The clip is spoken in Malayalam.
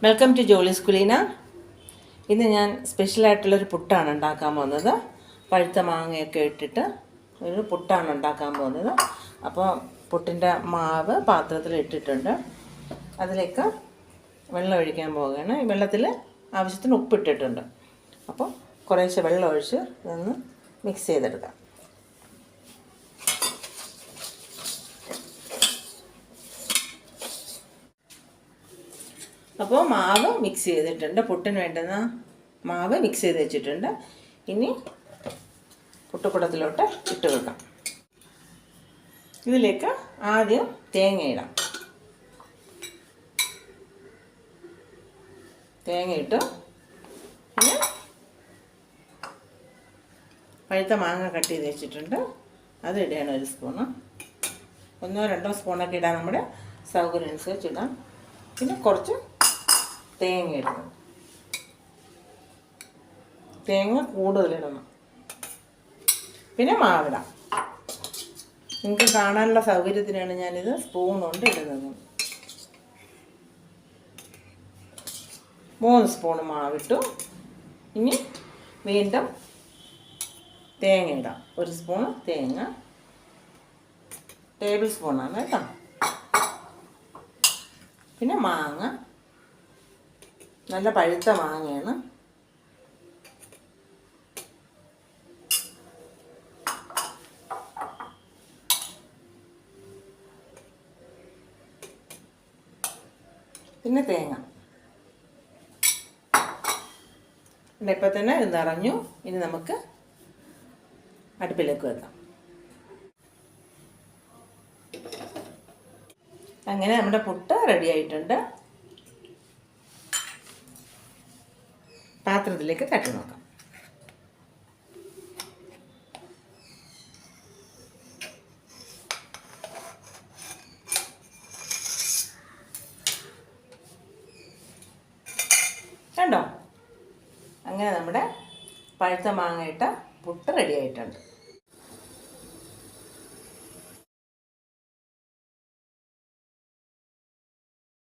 Welcome to Jolly's കുലീന. ഇന്ന് ഞാൻ സ്പെഷ്യലായിട്ടുള്ളൊരു പുട്ടാണ് ഉണ്ടാക്കാൻ പോകുന്നത്. പഴുത്ത മാങ്ങയൊക്കെ ഇട്ടിട്ട് ഒരു പുട്ടാണ് ഉണ്ടാക്കാൻ പോകുന്നത്. അപ്പോൾ പുട്ടിൻ്റെ മാവ് പാത്രത്തിൽ ഇട്ടിട്ടുണ്ട്. അതിലേക്ക് വെള്ളം ഒഴിക്കാൻ പോവുകയാണ്. ഈ വെള്ളത്തിൽ ആവശ്യത്തിന് ഉപ്പിട്ടിട്ടുണ്ട്. അപ്പോൾ കുറേശ്ശെ വെള്ളം ഒഴിച്ച് ഇതൊന്ന് മിക്സ് ചെയ്തെടുക്കാം. അപ്പോൾ മാവ് മിക്സ് ചെയ്തിട്ടുണ്ട്. പുട്ടിന് വേണ്ടുന്ന മാവ് മിക്സ് ചെയ്ത് വെച്ചിട്ടുണ്ട്. ഇനി പുട്ടുകുടത്തിലോട്ട് ഇട്ട് വെക്കാം. ഇതിലേക്ക് ആദ്യം തേങ്ങ ഇടാം. തേങ്ങ ഇട്ട് പിന്നെ പഴുത്ത മാങ്ങ കട്ട് ചെയ്ത് വെച്ചിട്ടുണ്ട്. അത് ഇടുകയാണ് ഒരു സ്പൂണ്. 1-2 സ്പൂണൊക്കെ ഇടാം, നമ്മുടെ സൗകര്യം അനുസരിച്ച് ഇടാം. പിന്നെ കുറച്ച് തേങ്ങ ഇടണം. തേങ്ങ കൂടുതലിടണം. പിന്നെ മാവിടാം. നിങ്ങൾക്ക് കാണാനുള്ള സൗകര്യത്തിനാണ് ഞാനിത് സ്പൂൺ കൊണ്ട് ഇടുന്നത്. 3 സ്പൂൺ മാവിട്ടു. ഇനി വീണ്ടും തേങ്ങ ഇടാം. 1 സ്പൂൺ തേങ്ങ, ടേബിൾ സ്പൂണാണ് കേട്ടോ. പിന്നെ മാങ്ങ, നല്ല പഴുത്ത മാങ്ങയാണ്. പിന്നെ തേങ്ങ. ഇപ്പം തന്നെ ഇത് നിറഞ്ഞു. ഇനി നമുക്ക് അടുപ്പിലേക്ക് വെക്കാം. അങ്ങനെ നമ്മുടെ പുട്ട് റെഡി ആയിട്ടുണ്ട്. പാത്രത്തിലേക്ക് തട്ടി നോക്കാം. കണ്ടോ? അങ്ങനെ നമ്മുടെ പഴുത്ത മാങ്ങയിട്ട പുട്ട് റെഡി ആയിട്ടുണ്ട്.